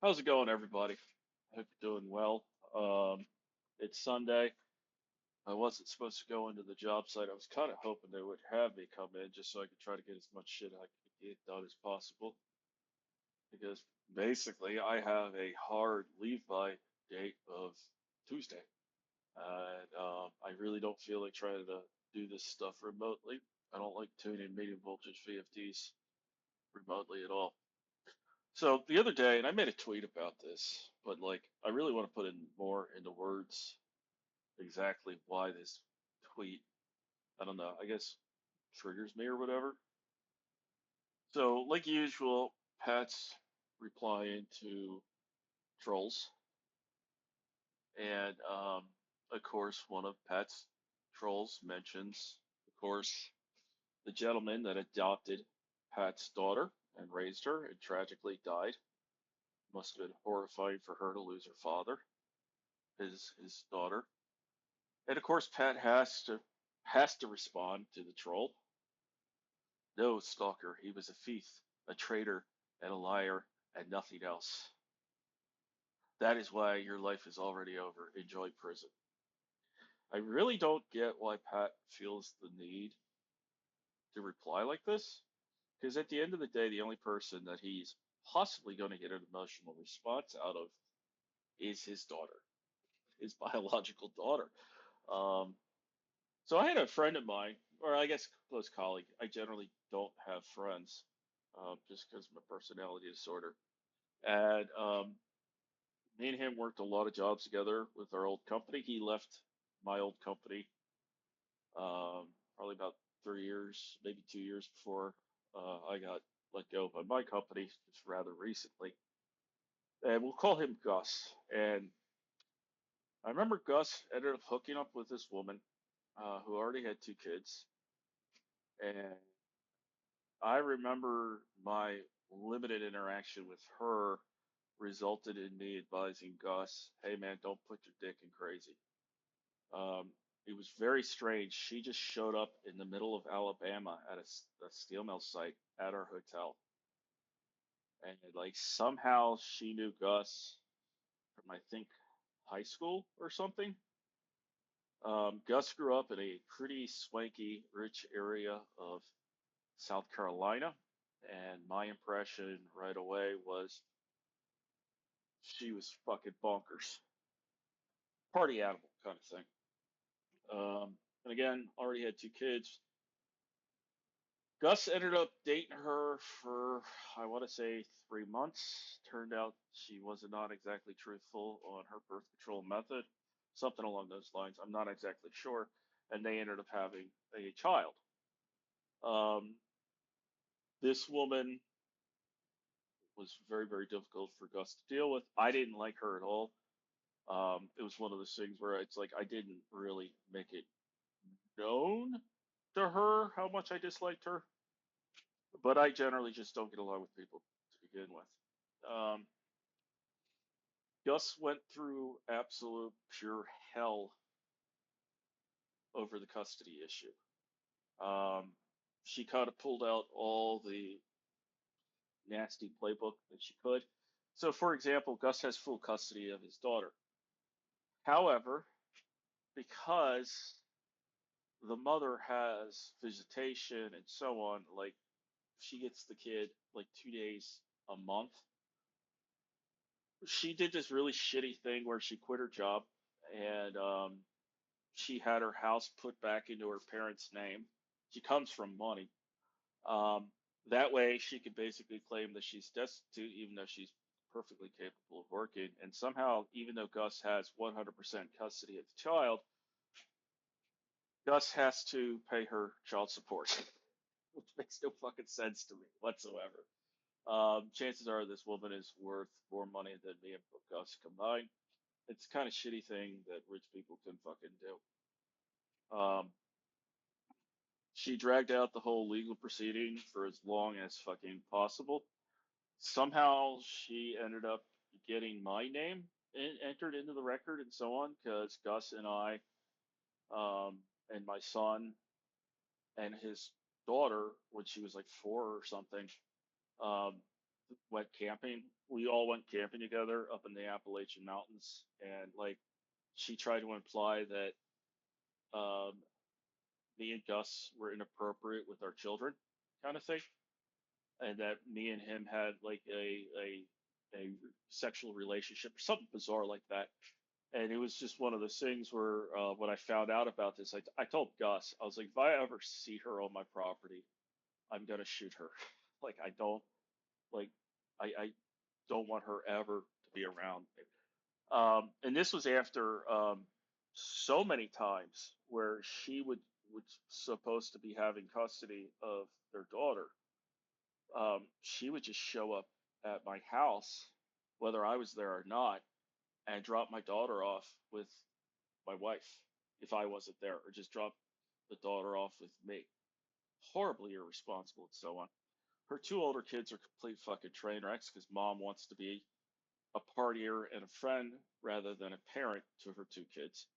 How's it going, everybody? I hope you're doing well. It's Sunday. I wasn't supposed to go into the job site. I was kind of hoping they would have me come in just so I could try to get as much shit I could get done as possible. Because basically, I have a hard leave by date of Tuesday. And I really don't feel like trying to do this stuff remotely. I don't like tuning medium voltage VFDs remotely at all. So the other day, and I made a tweet about this, but like I really want to put in more into words exactly why this tweet, I don't know, I guess triggers me or whatever. So like usual, Pat's replying to trolls, and of course one of Pat's trolls mentions, of course, the gentleman that adopted Pat's daughter and raised her and tragically died. Must have been horrifying for her to lose her father, his daughter. And of course, Pat has to respond to the troll. No, stalker, he was a thief, a traitor, and a liar, and nothing else. That is why your life is already over. Enjoy prison. I really don't get why Pat feels the need to reply like this, because at the end of the day, the only person that he's possibly going to get an emotional response out of is his daughter, his biological daughter. Um, So I had a friend of mine, or I guess close colleague. I generally don't have friends, just because of my personality disorder. And me and him worked a lot of jobs together with our old company. He left my old company probably about 3 years, maybe 2 years before I got let go by my company, just rather recently. And we'll call him Gus. And I remember Gus ended up hooking up with this woman who already had two kids. And I remember my limited interaction with her resulted in me advising Gus, hey man, don't put your dick in crazy. It was very strange. She just showed up in the middle of Alabama at a steel mill site at our hotel. And like somehow she knew Gus from, I think, high school or something. Gus grew up in a pretty swanky, rich area of South Carolina. And my impression right away was she was fucking bonkers. Party animal kind of thing. And again, already had two kids. Gus ended up dating her for, I want to say, 3 months. Turned out she was not exactly truthful on her birth control method, something along those lines. I'm not exactly sure. And they ended up having a child. Um, this woman was very, very difficult for Gus to deal with. I didn't like her at all. It was one of those things where it's like I didn't really make it known to her how much I disliked her, but I generally just don't get along with people to begin with. Um, Gus went through absolute pure hell over the custody issue. Um, she kind of pulled out all the nasty playbook that she could. So, for example, Gus has full custody of his daughter. However, because the mother has visitation and so on, like she gets the kid like 2 days a month. She did this really shitty thing where she quit her job and she had her house put back into her parents' name. She comes from money. Um, that way, she could basically claim that she's destitute, even though she's perfectly capable of working. And somehow, even though Gus has 100% custody of the child, Gus has to pay her child support, which makes no fucking sense to me whatsoever. Chances are this woman is worth more money than me and Gus combined. It's the kind of shitty thing that rich people can fucking do. Um, she dragged out the whole legal proceeding for as long as fucking possible. Somehow she ended up getting my name entered into the record and so on because Gus and I and my son and his daughter, when she was like 4 or something, um, went camping. We all went camping together up in the Appalachian Mountains, and like she tried to imply that um, me and Gus were inappropriate with our children, kind of thing, and that me and him had like a sexual relationship or something bizarre like that. And it was just one of those things where when I found out about this, I told Gus, I was like, if I ever see her on my property, I'm gonna shoot her. Like I don't like I don't want her ever to be around. And this was after so many times where she would supposed to be having custody of their daughter. She would just show up at my house, whether I was there or not, and drop my daughter off with my wife if I wasn't there, or just drop the daughter off with me. Horribly irresponsible and so on. Her two older kids are complete fucking train wrecks because mom wants to be a partier and a friend rather than a parent to her two kids.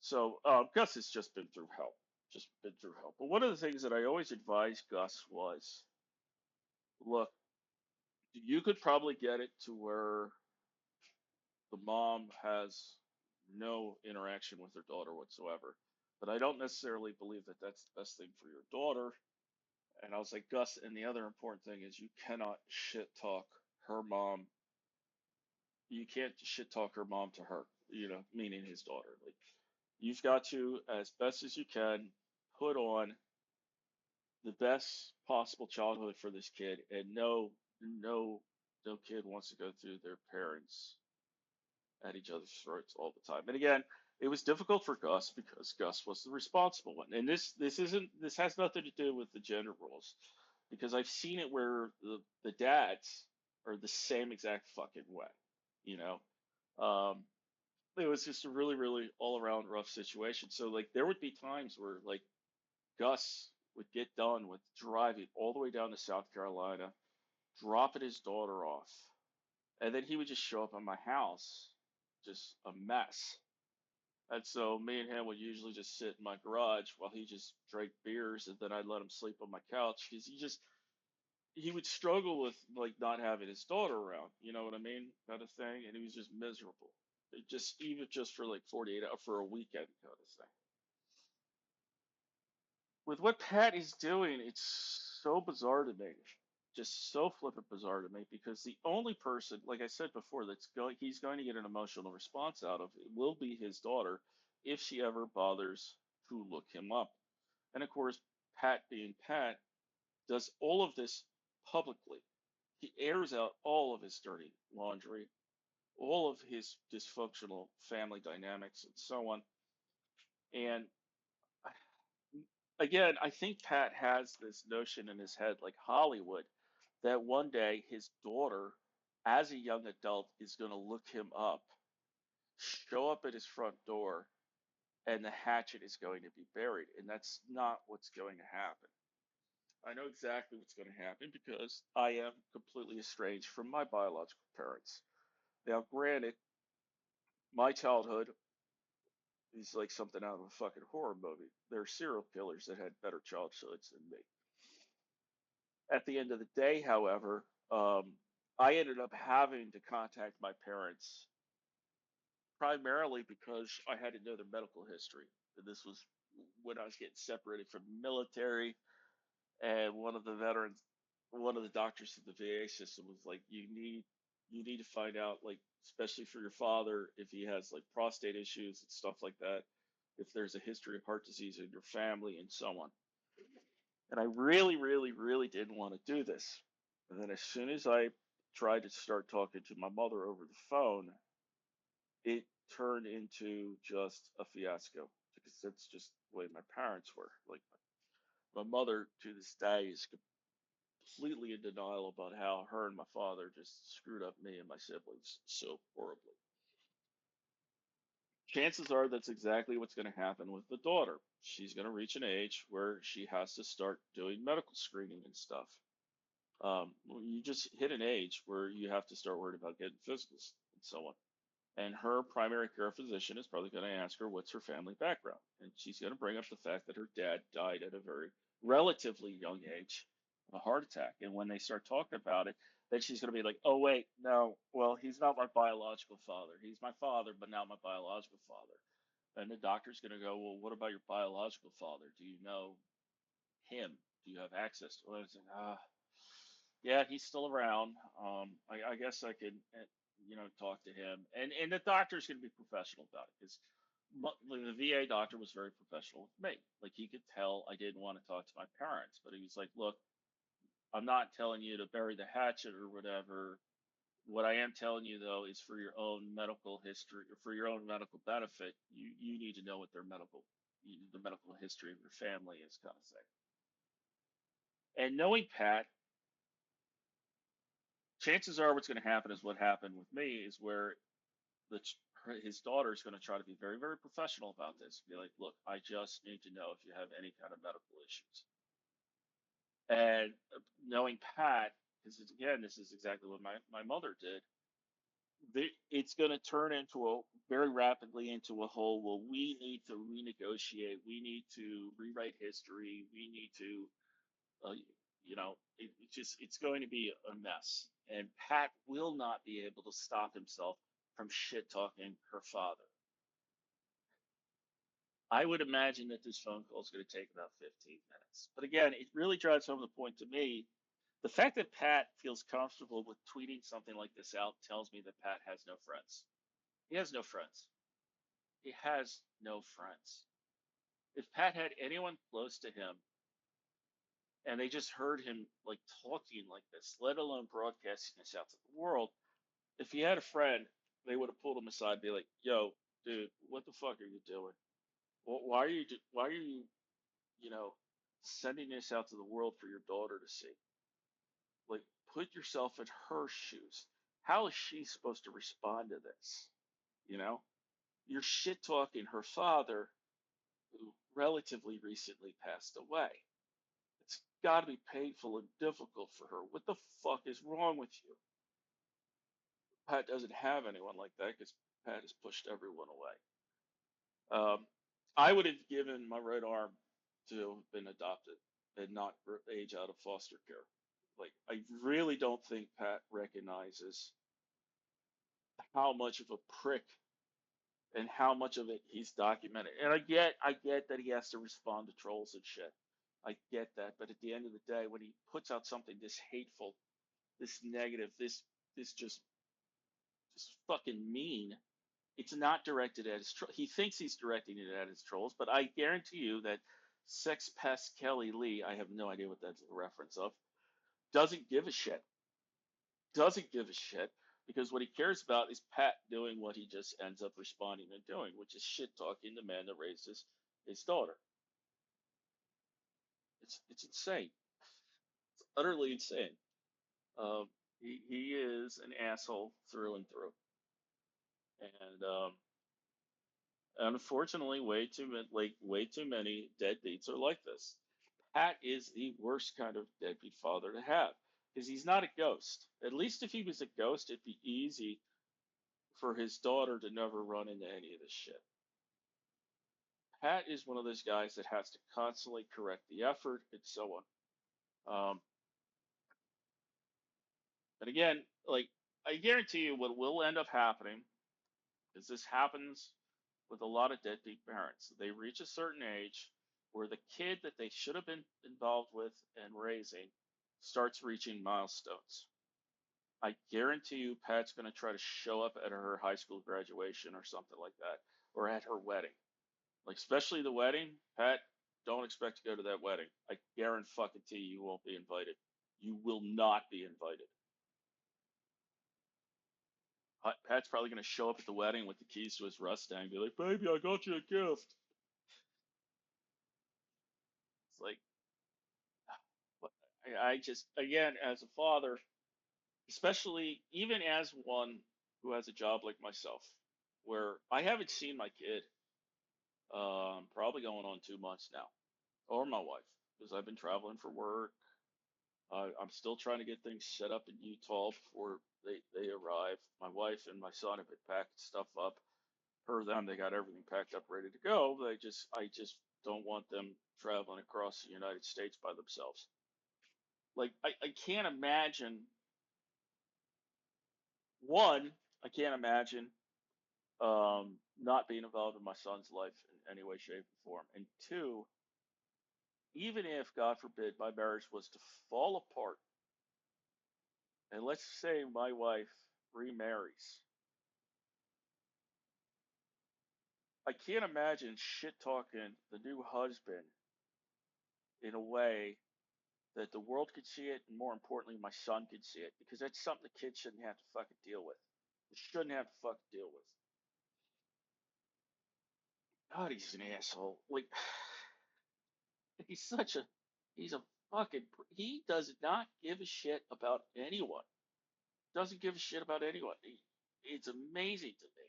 So Gus has just been through hell, just been through hell. But one of the things that I always advised Gus was, look, you could probably get it to where the mom has no interaction with her daughter whatsoever. But I don't necessarily believe that that's the best thing for your daughter. And I was like, Gus, and the other important thing is you cannot shit talk her mom. You can't shit talk her mom to her, meaning his daughter. Like, you've got to, as best as you can, put on the best possible childhood for this kid. And no kid wants to go through their parents at each other's throats all the time. And again, it was difficult for Gus because Gus was the responsible one. And this has nothing to do with the gender roles, because I've seen it where the dads are the same exact fucking way. You know, um, it was just a really all around rough situation. So like there would be times where like Gus would get done with driving all the way down to South Carolina, dropping his daughter off, and then he would just show up at my house, just a mess. And so me and him would usually just sit in my garage while he just drank beers, and then I'd let him sleep on my couch because he would struggle with like not having his daughter around, you know what I mean, kind of thing, and he was just miserable. It just even just for like 48 hours for a weekend kind of thing. With what Pat is doing, it's so bizarre to me. Just so flippant bizarre to me because the only person, like I said before, he's going to get an emotional response out of it will be his daughter if she ever bothers to look him up. And of course, Pat being Pat does all of this publicly. He airs out all of his dirty laundry, all of his dysfunctional family dynamics, and so on. And again, I think Pat has this notion in his head, like Hollywood, that one day his daughter, as a young adult, is going to look him up, show up at his front door, and the hatchet is going to be buried. And that's not what's going to happen. I know exactly what's going to happen because I am completely estranged from my biological parents. Now, granted, my childhood is like something out of a fucking horror movie. There are serial killers that had better childhoods than me. At the end of the day, however, I ended up having to contact my parents primarily because I had to know their medical history. This was when I was getting separated from the military, and one of the doctors in the VA system was like, you need to find out, like, especially for your father, if he has like prostate issues and stuff like that, if there's a history of heart disease in your family, and so on. And I really didn't want to do this. And then as soon as I tried to start talking to my mother over the phone, it turned into just a fiasco because that's just the way my parents were. Like my mother to this day is completely in denial about how her and my father just screwed up me and my siblings so horribly. Chances are that's exactly what's going to happen with the daughter. She's going to reach an age where she has to start doing medical screening and stuff. Well, you just hit an age where you have to start worrying about getting physicals and so on. And her primary care physician is probably going to ask her what's her family background. And she's going to bring up the fact that her dad died at a very relatively young age, of a heart attack. And when they start talking about it, Then she's going to be like, oh, wait, no, well, he's not my biological father. He's my father, but not my biological father. And the doctor's going to go, well, what about your biological father? Do you know him? Do you have access to him? Yeah, he's still around. I guess I could, talk to him. And the doctor's going to be professional about it because the VA doctor was very professional with me. Like he could tell I didn't want to talk to my parents, but he was like, "Look, I'm not telling you to bury the hatchet or whatever. What I am telling you though is for your own medical history or for your own medical benefit, you need to know what the medical history of your family is, kind of thing." And knowing Pat, chances are what's going to happen is what happened with me is where his daughter is going to try to be very, very professional about this. Be like, look, I just need to know if you have any kind of medical issues. And knowing Pat, because again, this is exactly what my mother did. It's going to turn into a very rapidly into a whole. Well, we need to renegotiate. We need to rewrite history. We need to, uh, it's going to be a mess. And Pat will not be able to stop himself from shit talking her father. I would imagine that this phone call is going to take about 15 minutes. But again, it really drives home the point to me. The fact that Pat feels comfortable with tweeting something like this out tells me that Pat has no friends. He has no friends. He has no friends. If Pat had anyone close to him and they just heard him like talking like this, let alone broadcasting this out to the world, if he had a friend, they would have pulled him aside and be like, "Yo, dude, what the fuck are you doing? Why are you you know, sending this out to the world for your daughter to see? Like, put yourself in her shoes. How is she supposed to respond to this? You know, you're shit talking her father, who relatively recently passed away. It's got to be painful and difficult for her. What the fuck is wrong with you?" Pat doesn't have anyone like that because Pat has pushed everyone away. Um, I would have given my right arm to have been adopted and not age out of foster care. Like, I really don't think Pat recognizes how much of a prick and how much of it he's documented. And I get that he has to respond to trolls and shit. I get that, but at the end of the day, when he puts out something this hateful, this negative, this just fucking mean, it's not directed at his. He thinks he's directing it at his trolls, but I guarantee you that Sex Pest Kelly Lee, I have no idea what that's a reference of, doesn't give a shit. Doesn't give a shit because what he cares about is Pat doing what he just ends up responding and doing, which is shit talking the man that raised his daughter. It's insane. It's utterly insane. He is an asshole through and through, and unfortunately, way too many deadbeats are like this. Pat is the worst kind of deadbeat father to have because he's not a ghost. At least if he was a ghost, it'd be easy for his daughter to never run into any of this shit. Pat is one of those guys that has to constantly correct the effort and so on. Um, and again, like I guarantee you, what will end up happening is this happens with a lot of deadbeat parents. They reach a certain age where the kid that they should have been involved with and raising starts reaching milestones. I guarantee you, Pat's going to try to show up at her high school graduation or something like that, or at her wedding. Like, especially the wedding, Pat, don't expect to go to that wedding. I guarantee you won't be invited. You will not be invited. Pat's probably going to show up at the wedding with the keys to his Mustang and be like, "Baby, I got you a gift." It's like, I just, again, as a father, especially even as one who has a job like myself, where I haven't seen my kid probably going on 2 months now, or my wife, because I've been traveling for work. I'm still trying to get things set up in Utah before they arrive. My wife and my son have been packing stuff up. Per them, they got everything packed up, ready to go. I just don't want them traveling across the United States by themselves. Like, I can't imagine. one, I can't imagine not being involved in my son's life in any way, shape, or form. And two, even if, God forbid, my marriage was to fall apart, and let's say my wife remarries, I can't imagine shit talking the new husband in a way that the world could see it, and more importantly, my son could see it, because that's something the kid shouldn't have to fucking deal with. It shouldn't have to fucking deal with. God, he's an asshole. Like, he's such a, he's a fucking, he does not give a shit about anyone. Doesn't give a shit about anyone. It's amazing to me.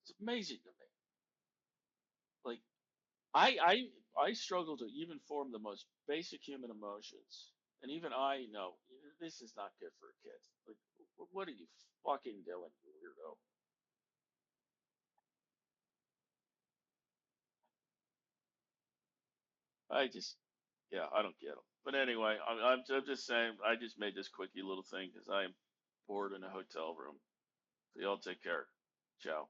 It's amazing to me. Like, I struggle to even form the most basic human emotions, and even I know this is not good for a kid. Like, what are you fucking doing, you weirdo? I just, yeah, I don't get them. But anyway, I'm just saying, I just made this quickie little thing because I am bored in a hotel room. So y'all take care. Ciao.